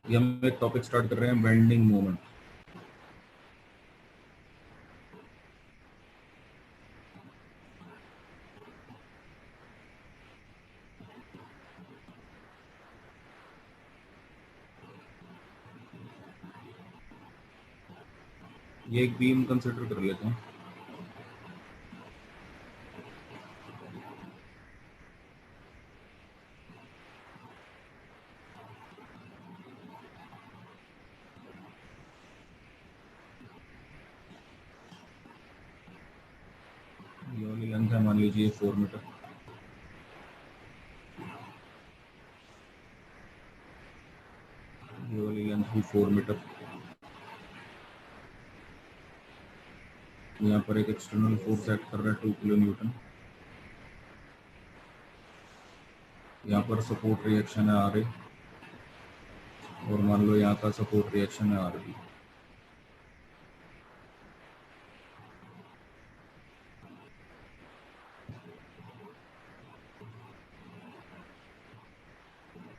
ये हम एक टॉपिक स्टार्ट कर रहे हैं, बेंडिंग मोमेंट। ये एक बीम कंसिडर कर लेते हैं। ये वाली लेंथ है, मान लीजिए 4 मीटर। ये वाली लेंथ भी 4 मीटर। यहाँ पर एक एक्सटर्नल फोर्स एक्ट कर रहा है 2 किलो न्यूटन। यहाँ पर सपोर्ट रिएक्शन है आर ए, और मान लो यहाँ का सपोर्ट रिएक्शन है आर बी।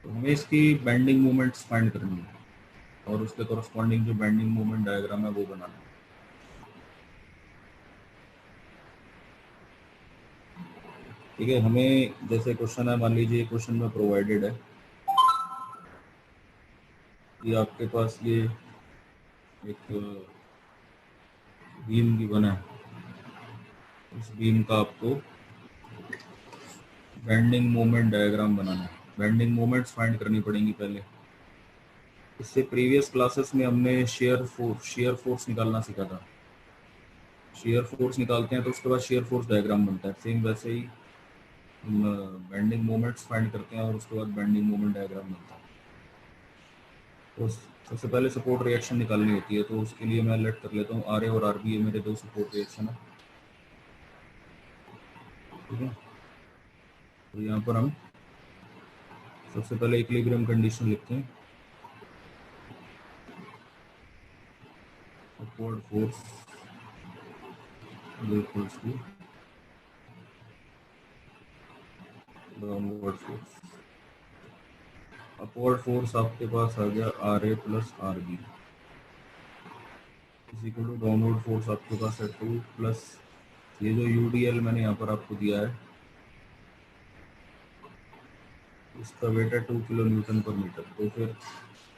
तो हमें इसकी बेंडिंग मोमेंट्स फाइंड करनी है और उसके कॉरस्पॉन्डिंग जो बेंडिंग मोमेंट डायग्राम है वो बनाना है। ठीक है, हमें जैसे क्वेश्चन है, मान लीजिए क्वेश्चन में प्रोवाइडेड है कि आपके पास ये एक बीम गिवन है। उस बीम का आपको बेंडिंग मोमेंट डायग्राम बनाना है। बेंडिंग मोमेंट्स फाइंड करनी पड़ेंगी पहले। इससे प्रीवियस क्लासेस में हमने शेयर फोर्स निकालना सीखा था। शेयर फोर्स निकालते हैं तो उसके बाद शेयर फोर्स डायग्राम बनता है। सेम वैसे ही हम बेंडिंग मोमेंट्स फाइंड करते हैं और उसके बाद बेंडिंग मोमेंट डायग्राम बनता है। तो सबसे पहले सपोर्ट रिएक्शन निकालनी होती है, तो उसके लिए मैं लेट कर लेता हूँ आर ए और आर बी, ये मेरे दो सपोर्ट रिएक्शन है। ठीक है, तो यहाँ पर हम सबसे पहले इक्विलिब्रियम कंडीशन लिखते हैं। Upward force equals to downward force. Upward force आपके पास आ गया R A plus R B is equal to downward force आपके पास है 2 प्लस ये जो यूडीएल मैंने यहाँ पर आपको दिया है, इसका वेट है 2 किलो न्यूटन पर मीटर। तो फिर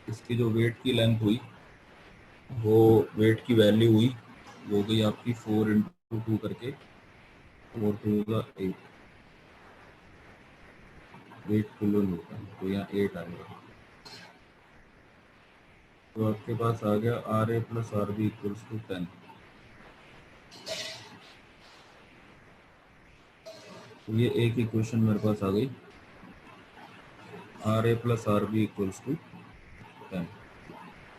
इसकी जो वेट की लेंथ हुई, वो वेट की वैल्यू हुई, वो गई आपकी 4 इंटू 2 करके 4 टू 8 किलो न्यूटन। तो यहाँ 8 आएगा। तो आपके पास आ गया R A plus R B equals to 10। तो ये एक इक्वेशन मेरे पास आ गई, R A plus R B equals to 10।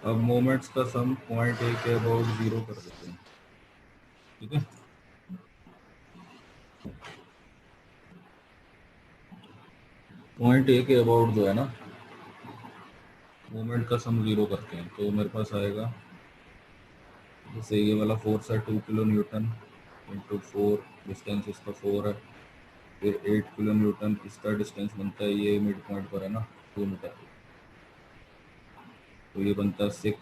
अब मोमेंट्स का सम पॉइंट ए के अबाउट 0 कर देते हैं। ठीक है, पॉइंट ए के अबाउट जो है ना, मोमेंट का सम 0 करते हैं। तो मेरे पास आएगा, जैसे ये वाला फोर्स है 2 किलो न्यूटन इंटू 4, डिस्टेंस इसका 4 है, फिर 8 किलो न्यूटन इसका डिस्टेंस बनता है, ये मिड पॉइंट पर है ना 2 मीटर, तो ये बनता है 6,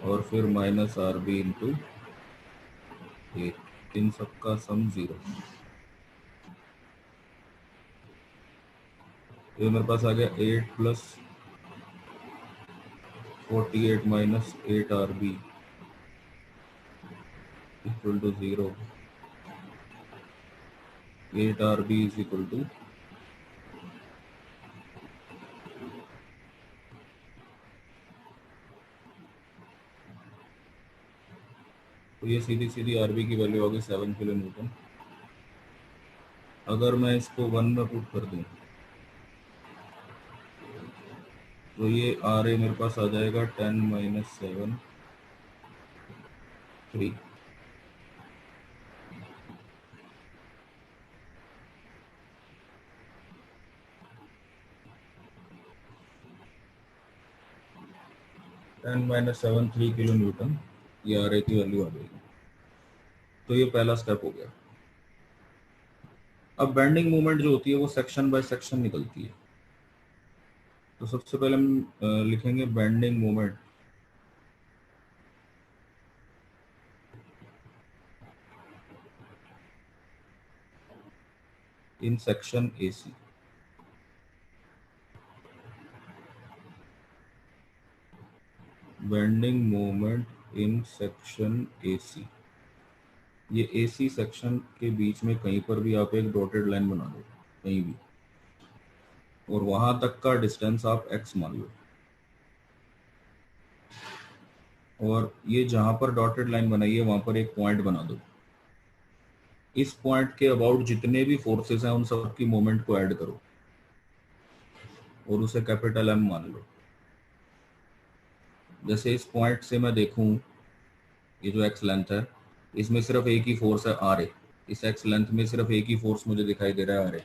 और फिर माइनस आर बी इंटू 8, इन सबका सम 0। ये मेरे पास आ गया 8 plus 48 minus 8 R B equal to 0। 8 R B is equal to, तो ये सीधी सीधी आर बी की वैल्यू आ गई 7 किलो न्यूटन। अगर मैं इसको 1 में पुट कर दूं तो ये आर ए मेरे पास आ जाएगा 10 माइनस 7 3। 10 माइनस 7 3 किलो न्यूटन, ये आर ए की वैल्यू आ जाएगी। तो ये पहला स्टेप हो गया। अब बेंडिंग मूवमेंट जो होती है वो सेक्शन बाय सेक्शन निकलती है। तो सबसे पहले हम लिखेंगे bending moment in section AC. Bending moment in section AC, ये एसी सेक्शन के बीच में कहीं पर भी आप एक डॉटेड लाइन बना दो, कहीं भी, और वहां तक का डिस्टेंस आप x मान लो। और ये जहां पर डॉटेड लाइन बनाई है वहां पर एक पॉइंट बना दो। इस पॉइंट के अबाउट जितने भी फोर्सेस हैं उन सब की मोमेंट को ऐड करो और उसे कैपिटल M मान लो। जैसे इस पॉइंट से मैं देखूं, ये जो x लेंथ है इसमें सिर्फ एक ही फोर्स है r, इस x लेंथ में सिर्फ एक ही फोर्स मुझे दिखाई दे रहा है r।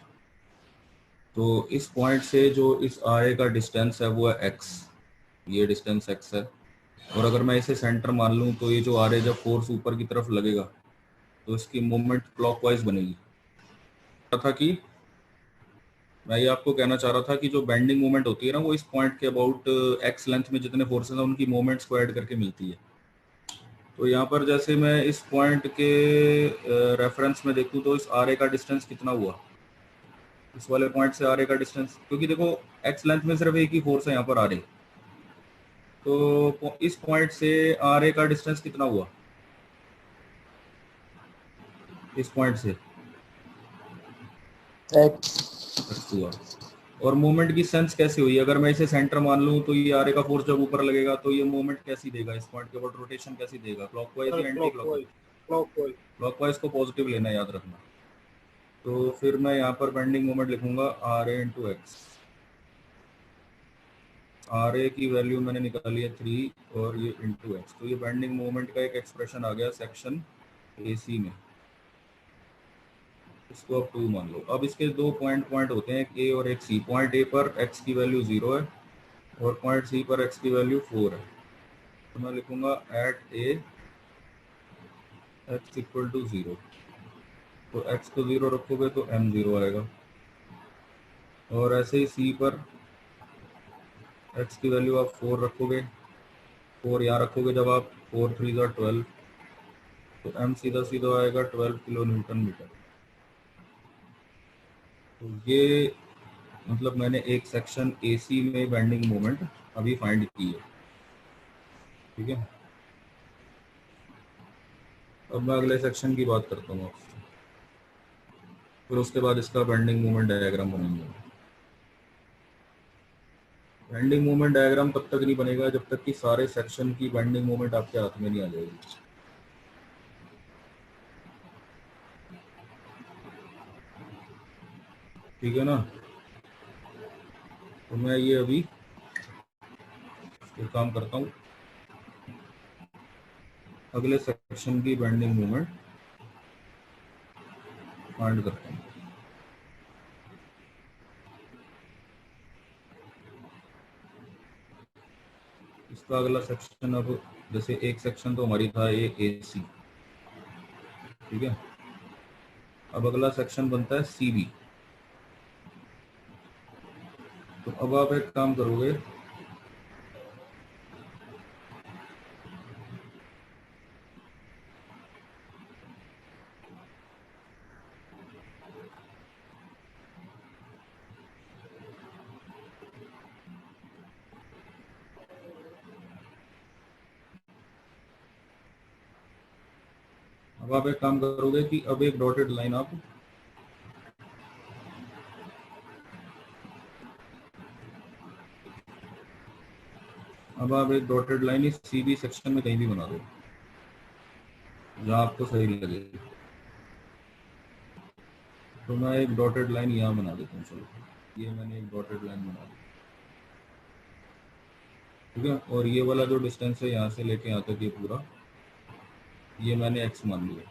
तो इस पॉइंट से जो इस r का डिस्टेंस है वो है x, ये डिस्टेंस x है। और अगर मैं इसे सेंटर मान लूं तो ये जो r जब फोर्स ऊपर की तरफ लगेगा तो इसकी मूवमेंट क्लॉकवाइज बनेगी। था कि मैं ये आपको कहना चाह रहा था कि जो बेंडिंग मूवमेंट होती है ना, वो इस पॉइंट के अबाउट एक्स लेंथ में जितने फोर्सेस हैं उनकी मूवमेंट्स को ऐड करके मिलती है। तो यहाँ पर जैसे मैं इस पॉइंट के रेफरेंस में देखूँ तो इस आर ए का डिस्टेंस कितना हुआ, इस वाले पॉइंट से आर ए का डिस्टेंस, क्योंकि देखो एक्स लेंथ में सिर्फ एक ही फोर्स है यहाँ पर आर ए, तो इस पॉइंट से आर ए का डिस्टेंस कितना हुआ इस पॉइंट से एक्स हुआ। और मूवमेंट की सेंस कैसी हुई, अगर मैं इसे सेंटर मान लूं तो ये आर ए का फोर्स जब ऊपर लगेगा तो ये मूवमेंट कैसी देगा, इस पॉइंट के ऊपर रोटेशन कैसी देगा, क्लॉकवाइज या एंटी क्लॉकवाइज? क्लॉकवाइज को पॉजिटिव लेना, याद रखना। तो फिर मैं यहाँ पर बेंडिंग मोमेंट लिखूंगा R A into X. R A की वैल्यू मैंने निकाली है 3 और ये इंटू एक्स, तो ये बेंडिंग मोमेंट का एक एक्सप्रेशन आ गया सेक्शन ए सी में। इसको अब 2 मान लो। अब इसके दो पॉइंट होते हैं, एक ए और एक सी। पॉइंट ए पर एक्स की वैल्यू 0 है और पॉइंट सी पर एक्स की वैल्यू 4 है। तो मैं लिखूंगा at A X equal to 0। तो एक्स को 0 रखोगे तो m 0 आएगा। और ऐसे ही सी पर एक्स की वैल्यू आप 4 रखोगे, 4 यहाँ रखोगे, जब आप 4 3 12, तो m सीधा सीधा आएगा 12 किलो न्यूटन मीटर। तो ये मतलब मैंने एक सेक्शन एसी में बेंडिंग मोमेंट अभी फाइंड की है। ठीक है, अब मैं अगले सेक्शन की बात करता हूँ आपसे, फिर उसके बाद इसका बेंडिंग मोमेंट डायग्राम बनाएंगे। बेंडिंग मोमेंट डायग्राम तब तक नहीं बनेगा जब तक कि सारे सेक्शन की बेंडिंग मोमेंट आपके हाथ में नहीं आ जाएगी। ठीक है ना? तो मैं ये अभी एक काम करता हूँ, अगले सेक्शन की बेंडिंग मोमेंट फाइंड करता हूँ। इसका अगला सेक्शन, अब जैसे एक सेक्शन तो हमारी था ये ए सी, ठीक है, अब अगला सेक्शन बनता है सी बी। तो अब आप एक काम करोगे, अब आप एक काम करोगे कि अब एक डॉटेड लाइन आप एक डॉटेड लाइन इस सी बी सेक्शन में कहीं भी बना दो जहाँ आपको सही लगे। तो मैं एक डॉटेड लाइन यहाँ बना देता हूँ, चलो ये मैंने एक डॉटेड लाइन बना दी। ठीक है, और ये वाला जो डिस्टेंस है यहाँ से लेके यहाँ तक ये पूरा, ये मैंने x मान लिया।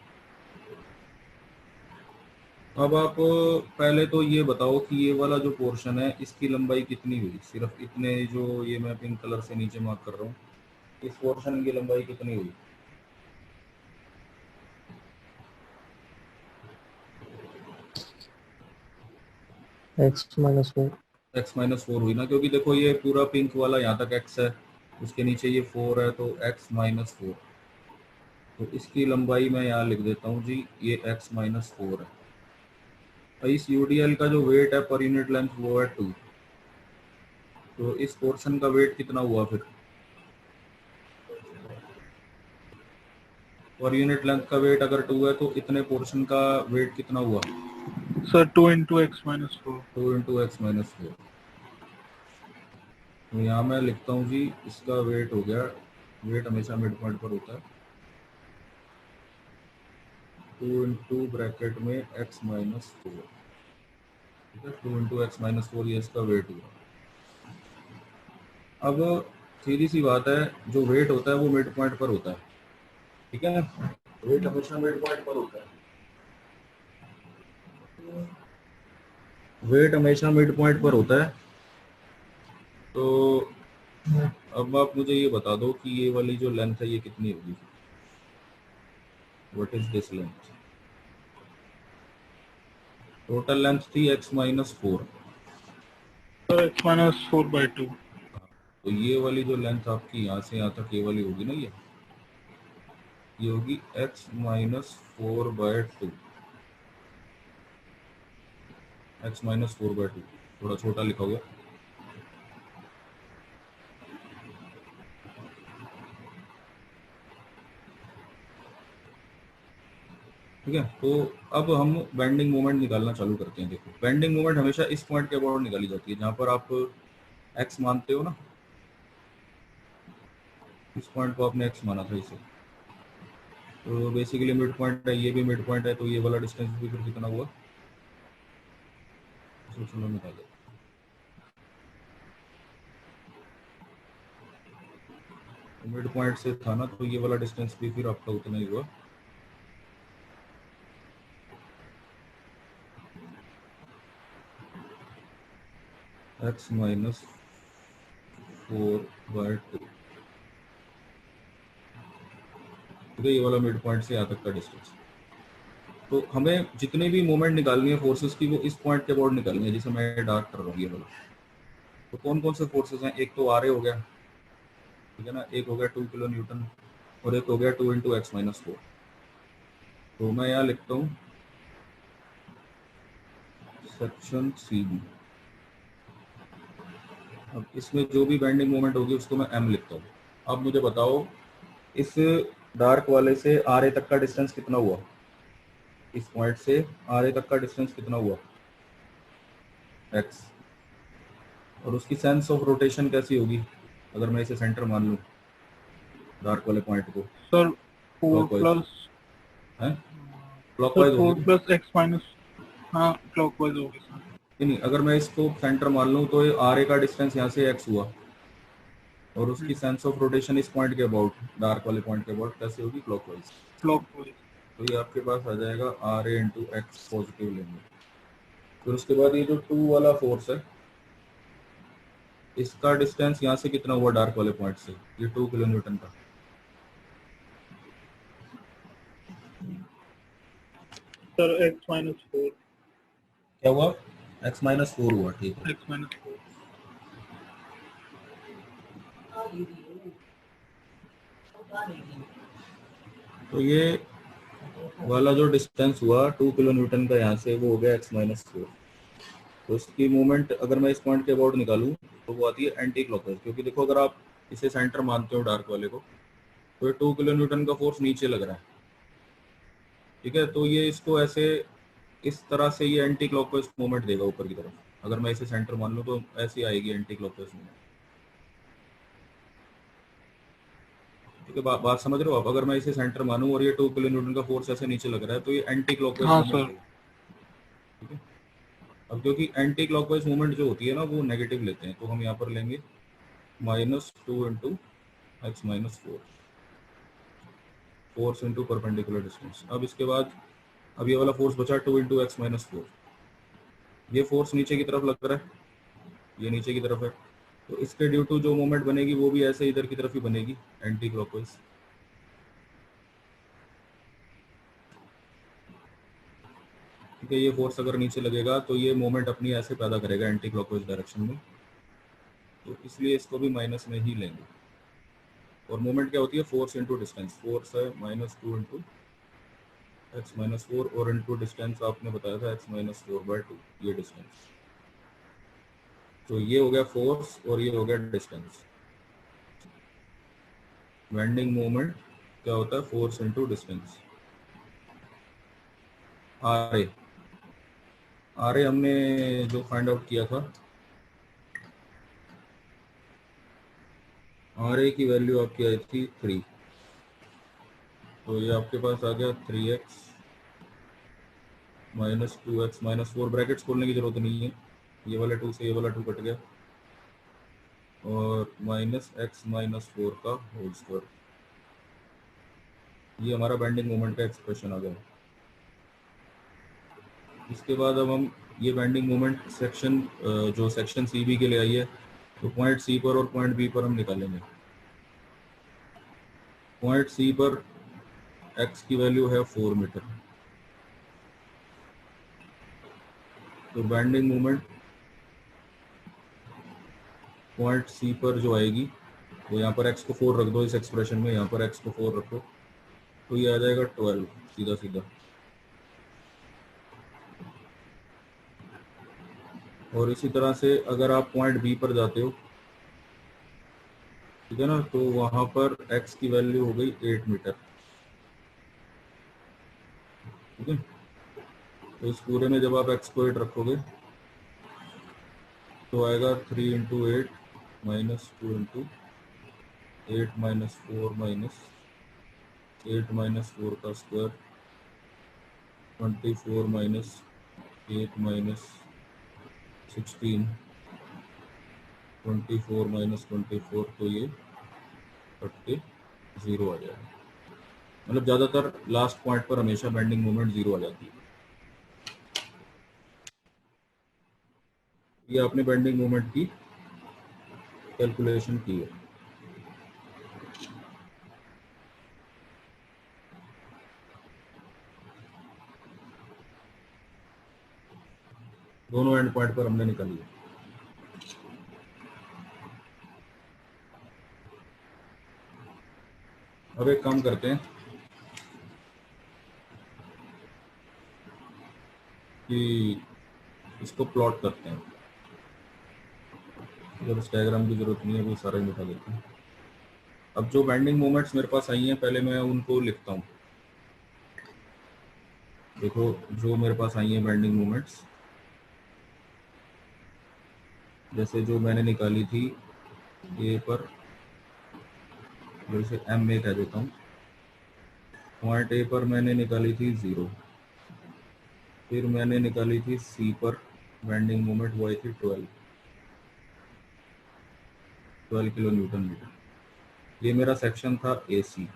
अब आप पहले तो ये बताओ कि ये वाला जो पोर्शन है इसकी लंबाई कितनी हुई, सिर्फ इतने जो ये मैं पिंक कलर से नीचे मार्क कर रहा हूँ, इस पोर्शन की लंबाई कितनी हुई? x -4। x माइनस 4 हुई ना, क्योंकि देखो ये पूरा पिंक वाला यहाँ तक x है, उसके नीचे ये 4 है, तो x माइनस 4। तो इसकी लंबाई मैं यहाँ लिख देता हूँ जी, ये x माइनस 4 है। और इस यूडीएल का जो वेट है पर यूनिट लेंथ वो है 2। तो इस पोर्शन का वेट कितना हुआ फिर? पर यूनिट लेंथ का वेट अगर 2 है तो इतने पोर्शन का वेट कितना हुआ? Sir 2 into x minus 4। 2 into x minus 4। तो यहाँ मैं लिखता हूँ जी, इसका वेट हो गया, वेट हमेशा मिड पॉइंट पर होता है, 2 इंटू ब्रैकेट में एक्स माइनस 4। ठीक है, 2 इंटू एक्स माइनस 4 ये इसका वेट हुआ। अब सीधी सी बात है, जो वेट होता है वो मिड पॉइंट पर होता है। ठीक है, वेट हमेशा मिड पॉइंट पर होता है, वेट हमेशा मिड पॉइंट पर होता है। तो अब आप मुझे ये बता दो कि ये वाली जो लेंथ है ये कितनी होगी? What is this length? Total length थी x minus 4। Sir x minus 4/2। तो ये वाली जो लेंथ आपकी यहाँ से यहाँ तक ये वाली होगी ना, ये होगी x माइनस 4/2। x माइनस 4/2 थोड़ा छोटा लिखा हुआ। ठीक है, तो अब हम बेंडिंग मोमेंट निकालना चालू करते हैं। देखो, बेंडिंग मोमेंट हमेशा इस पॉइंट के अबाउट निकाली जाती है, जहाँ पर आप x मानते हो ना, इस पॉइंट को आपने x माना था इसे। तो बेसिकली मिड पॉइंट है, ये भी मिड पॉइंट है, तो ये वाला डिस्टेंस भी फिर कितना हुआ? चलो निकालो। मिड पॉइंट से था ना, तो ये वाला डिस्टेंस भी फिर आपका उतना ही हुआ। x minus 4/2। ठीक है, ये वाला मिड पॉइंट से यहाँ तक का डिस्टेंस। तो हमें जितने भी मोमेंट निकालनी है फोर्सेस की, वो इस पॉइंट के अबाउट निकालनी है, जिसे मैं डार्क कर रहा हूँ ये वाला। तो कौन कौन से फोर्सेस हैं? एक तो आर ए हो गया, ठीक है ना, एक हो गया 2 किलो न्यूटन, और एक हो गया 2 इंटू एक्स माइनस 4। तो मैं यहाँ लिखता हूँ सेक्शन सी बी। अब इसमें जो भी बेंडिंग मोमेंट होगी उसको मैं एम लिखता हूँ। अब मुझे बताओ, इस डार्क वाले से आर ए तक का डिस्टेंस कितना हुआ? इस पॉइंट से आर ए तक का डिस्टेंस कितना हुआ? एक्स। और उसकी सेंस ऑफ रोटेशन कैसी होगी अगर मैं इसे सेंटर मान लूँ, डार्क वाले पॉइंट को? सर 4 क्लॉकवाइज प्लस है, सर क्लॉकवाइज होगी 4 ना? प्लस एक्स माइनस, हाँ क्लॉकवाइज होगी सर। नहीं, अगर मैं इसको सेंटर मान लूँ तो आर ए का डिस्टेंस यहाँ से एक्स हुआ, और उसकी सेंस ऑफ रोटेशन इस पॉइंट के अबाउट, डार्क वाले पॉइंट के अबाउट कैसे होगी? क्लॉकवाइज। क्लॉकवाइज। तो ये आपके पास आ जाएगा आर ए इंटू एक्स पॉजिटिव लेंगे। फिर उसके बाद ये जो 2 वाला फोर्स है, इसका डिस्टेंस यहाँ से कितना हुआ डार्क वाले पॉइंट से? ये 2 किलो न्यूटन का। Sir x minus 4। क्या हुआ? एक्स माइनस 4 हुआ, ठीक है। X minus 4। तो ये वाला जो डिस्टेंस हुआ 2 किलो न्यूटन का यहाँ से, वो हो गया एक्स माइनस 4। तो इसकी मूवमेंट अगर मैं इस पॉइंट के अबाउट निकालूं तो वो आती है एंटी क्लॉकवाइज, क्योंकि देखो अगर आप इसे सेंटर मानते हो डार्क वाले को, तो ये 2 किलो न्यूटन का फोर्स नीचे लग रहा है। ठीक है, तो ये इसको ऐसे इस तरह से ये एंटी क्लॉकवाइज मूवमेंट देगा ऊपर की तरफ। अगर मैं इसे सेंटर मान लूँ तो ऐसी आएगी एंटी क्लॉकवाइज मूवमेंट। ठीक है, बात समझ रहे हो आप? अगर मैं इसे सेंटर मानूं और ये 2 किलो न्यूटन का फोर्स ऐसे नीचे लग रहा है, तो ये एंटी क्लॉकवाइज हाँ मूवमेंट सर। देगा। ठीक है, अब क्योंकि एंटी क्लॉकवाइज मूवमेंट जो होती है ना वो नेगेटिव लेते हैं, तो हम यहाँ पर लेंगे -2 into x minus 4, force into perpendicular distance. अब इसके बाद अब ये वाला फोर्स बचा 2 इंटू एक्स माइनस 4। ये फोर्स नीचे की तरफ लग रहा है, ये नीचे की तरफ है, तो इसके ड्यू टू जो मोमेंट बनेगी वो भी ऐसे इधर की तरफ ही बनेगी, एंटी क्लॉकवाइज। ठीक है, ये फोर्स अगर नीचे लगेगा तो ये मोमेंट अपनी ऐसे पैदा करेगा एंटी क्लॉकवाइज डायरेक्शन में, तो इसलिए इसको भी माइनस में ही लेंगे। और मोमेंट क्या होती है, फोर्स इंटू डिस्टेंस, फोर्स है -2 इंटू x-4 और इंटू डिस्टेंस आपने बताया था x-4/2, ये डिस्टेंस। तो ये हो गया फोर्स और ये हो गया डिस्टेंस। बेंडिंग मोमेंट क्या होता है, force into distance. R A हमने जो फाइंड आउट किया था, आर ए की वैल्यू आपकी आई थी 3, तो ये आपके पास आ गया 3x -2x -4, ब्रैकेट्स खोलने की जरूरत नहीं है, ये वाला 2 से ये वाला 2 कट गया, और -x-4 का होल स्क्वायर। ये हमारा बेंडिंग मोमेंट का एक्सप्रेशन आ गया। इसके बाद अब हम ये बेंडिंग मोमेंट सेक्शन जो सेक्शन सी बी के लिए आई है, तो पॉइंट सी पर और पॉइंट बी पर हम निकालेंगे। पॉइंट सी पर x की वैल्यू है 4 मीटर, तो बेंडिंग मोमेंट पॉइंट सी पर जो आएगी वो यहाँ पर x को 4 रख दो इस एक्सप्रेशन में, यहाँ पर x को 4 रखो, तो ये आ जाएगा 12 सीधा सीधा। और इसी तरह से अगर आप पॉइंट बी पर जाते हो, ठीक है ना, तो वहां पर x की वैल्यू हो गई 8 मीटर। ठीक है, तो इस पूरे में जब आप x को 8 रखोगे तो आएगा 3 इंटू 8 -2 इंटू 8 -4 -8 -4 का स्क्वायर 24 -8 -16 24 -24, तो ये 30 आ जाएगा। मतलब ज़्यादातर लास्ट पॉइंट पर हमेशा बेंडिंग मोमेंट 0 आ जाती है। ये आपने बेंडिंग मोमेंट की कैलकुलेशन की है। दोनों एंड पॉइंट पर हमने निकाली है। अब एक काम करते हैं कि इसको प्लॉट करते हैं, जब इस डायग्राम की जरूरत नहीं है, वो सारा ही मिटा देते हैं। अब जो बेंडिंग मोमेंट्स मेरे पास आई हैं, पहले मैं उनको लिखता हूँ। देखो, जो मेरे पास आई हैं बेंडिंग मोमेंट्स, जैसे जो मैंने निकाली थी ए पर, जैसे एम ए कह देता हूँ, पॉइंट ए पर मैंने निकाली थी 0, फिर मैंने निकाली थी सी पर बेंडिंग मोमेंट, वो आई थी 12 किलो न्यूटन मीटर। ये मेरा सेक्शन था ए सी।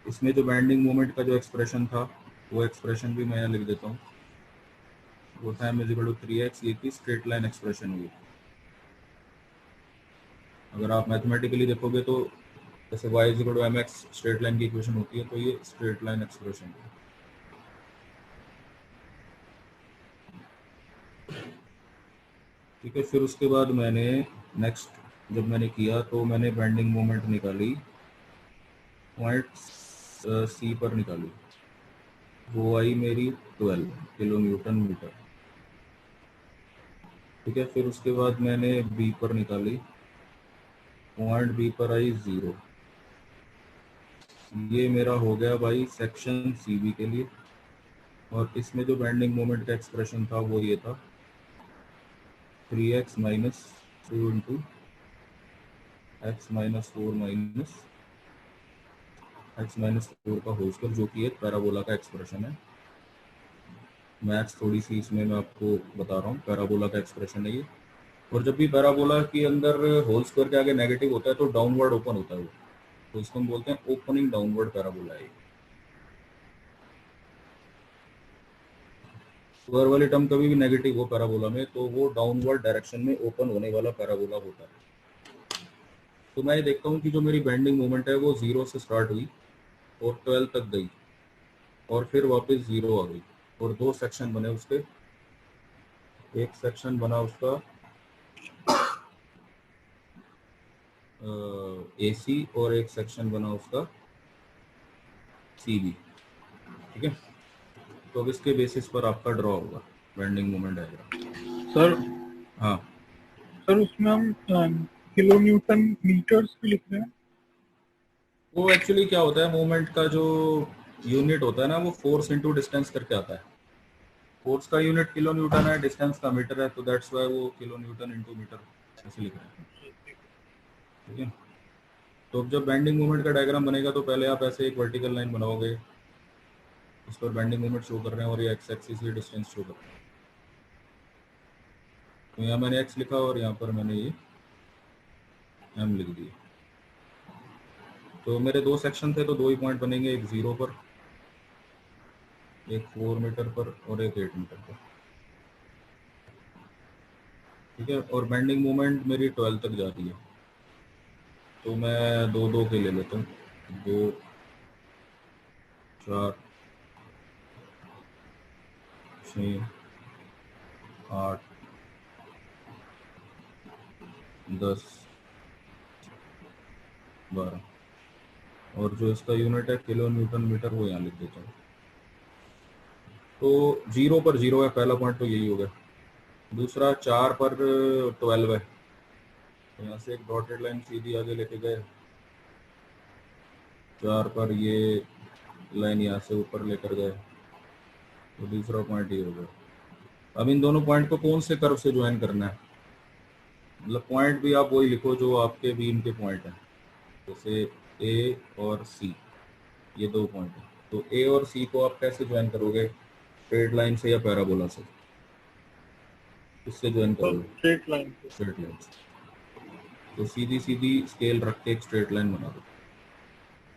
इसमें जो बेंडिंग मोमेंट का जो एक्सप्रेशन था, वो एक्सप्रेशन भी मैं यहाँ लिख देता हूँ। वो था m=3x, ये की स्ट्रेट लाइन एक्सप्रेशन हुई। अगर आप मैथमेटिकली देखोगे तो जैसे y=mx स्ट्रेट लाइन की इक्वेशन होती है, तो ये स्ट्रेट लाइन एक्सप्रेशन है। ठीक है, फिर उसके बाद मैंने नेक्स्ट जब मैंने किया तो मैंने बेंडिंग मोमेंट निकाली, पॉइंट सी पर निकाली, वो आई मेरी 12 किलो न्यूटन मीटर। ठीक है, फिर उसके बाद मैंने बी पर निकाली, पॉइंट बी पर आई 0। ये मेरा हो गया भाई सेक्शन सी बी के लिए। और इसमें जो बेंडिंग मोमेंट का एक्सप्रेशन था वो ये था 3x -2 इंटू x-4 x-4 का होल स्क्वायर, जो कि एक पैराबोला का एक्सप्रेशन है। मैथ्स थोड़ी सी इसमें मैं आपको बता रहा हूँ, पैराबोला का एक्सप्रेशन है ये। और जब भी पैराबोला के अंदर होल स्क्वायर के आगे नेगेटिव होता है तो डाउनवर्ड ओपन होता है वो, तो इसको हम बोलते हैं ओपनिंग डाउनवर्ड पैराबोला है। स्क्वायर वाली टर्म कभी भी नेगेटिव हो पैराबोला में तो वो डाउनवर्ड डायरेक्शन में ओपन होने वाला पैराबोला होता है। तो मैं ये देखता हूँ कि जो मेरी बेंडिंग मोमेंट है वो 0 से स्टार्ट हुई और 12 तक गई और फिर वापस 0 आ गई। और दो सेक्शन बने उसके, एक सेक्शन बना उसका AC और एक सेक्शन बना उसका CB, ठीक है। तो अब इसके बेसिस पर आपका ड्रॉ होगा बेंडिंग मोमेंट डायग्राम। सर हाँ सर उसमें हम किलो न्यूटन मीटर्स भी लिख रहे हैं। वो एक्चुअली क्या होता है, मोमेंट का जो यूनिट होता है ना वो फोर्स इंटू डिस्टेंस करके आता है। फोर्स का यूनिट किलो न्यूटन है, डिस्टेंस का मीटर है, तो दैट्स वाई वो किलो न्यूटन इंटू मीटर ऐसे लिख रहे हैं, ठीक है। तो अब जब बेंडिंग मोमेंट का डायग्राम बनेगा तो पहले आप ऐसे एक वर्टिकल लाइन बनाओगे, इस पर बेंडिंग मोमेंट शो कर रहे हैं और ये एक्स एक्सिस ये डिस्टेंस शो कर रहे हैं। तो यहाँ मैंने x लिखा और यहाँ पर मैंने ये m लिख दिया। तो मेरे दो सेक्शन थे तो दो ही पॉइंट बनेंगे, एक 0 पर, एक 4 मीटर पर और एक 8 मीटर पर, ठीक है। और बेंडिंग मोमेंट मेरी 12 तक जा रही है, तो मैं दो दो के ले लेता हूँ, 2 4 6 8 10 12 और जो इसका यूनिट है किलो न्यूटन मीटर वो यहाँ लिख देता हूँ। तो 0 पर 0 है, पहला पॉइंट तो यही हो गया। दूसरा 4 पर 12 है, तो यहाँ से एक डॉटेड लाइन सीधी आगे लेके गए, 4 पर ये लाइन यहाँ से ऊपर लेकर गए, तो दूसरा पॉइंट ये हो गया। अब इन दोनों पॉइंट को कौन से कर्व से ज्वाइन करना है, मतलब पॉइंट भी आप वही लिखो जो आपके बीम के पॉइंट हैं, जैसे A और C, ये दो पॉइंट है। तो A और C को आप कैसे ज्वाइन करोगे, स्ट्रेट लाइन से या पैराबोला से, किससे ज्वाइन करोगे, स्ट्रेट लाइन से। स्ट्रेट लाइन से। तो सीधी सीधी स्केल रख के एक स्ट्रेट लाइन बना दो।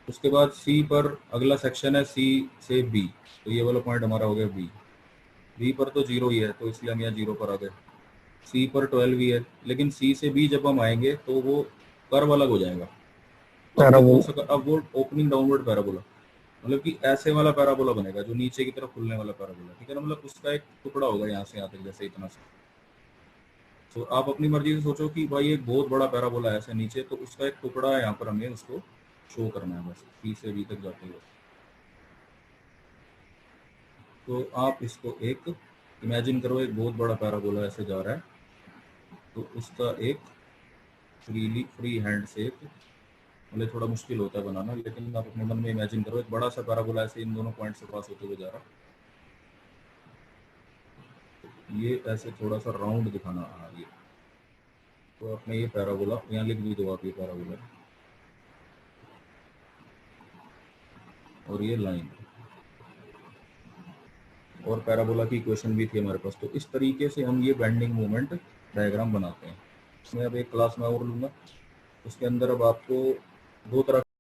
उसके बाद C पर अगला सेक्शन है C से B, तो ये वाला पॉइंट हमारा हो गया B पर तो 0 ही है, तो इसलिए हम यहाँ 0 पर आ गए। C पर 12 ही है, लेकिन C से B जब हम आएंगे तो वो कर्व अलग हो जाएगा। अब वो ओपनिंग डाउनवर्ड पैराबोला, मतलब कि ऐसे वाला पैराबोला बनेगा जो नीचे की तरफ खुलने वाला पैराबोला, ठीक है ना। मतलब उसका एक टुकड़ा होगा यहाँ से यहाँ तक, जैसे इतना सा। तो आप अपनी मर्जी से सोचो कि भाई एक बहुत बड़ा पैराबोला है ऐसे नीचे, तो उसका एक टुकड़ा है यहाँ पर, हमें उसको शो करना है बस C से B तक जाते हुए। तो आप इसको एक इमेजिन करो, एक बहुत बड़ा पैराबोला ऐसे जा रहा है, तो उसका एक फ्री हैंड से, मतलब थोड़ा मुश्किल होता है बनाना, लेकिन आप अपने मन में इमेजिन करो एक बड़ा सा पैराबोला ऐसे इन दोनों पॉइंट से पास होते हुए जा रहा है। ये ऐसे थोड़ा सा राउंड दिखाना आ रही है, तो आपने ये पैराबोला यहाँ लिख भी दो आप, ये पैराबोला और ये लाइन, और पैराबोला की इक्वेशन भी थी हमारे पास। तो इस तरीके से हम ये बेंडिंग मोमेंट डायग्राम बनाते हैं। इसमें अब एक क्लास में और लूँगा, उसके अंदर अब आपको दो तरह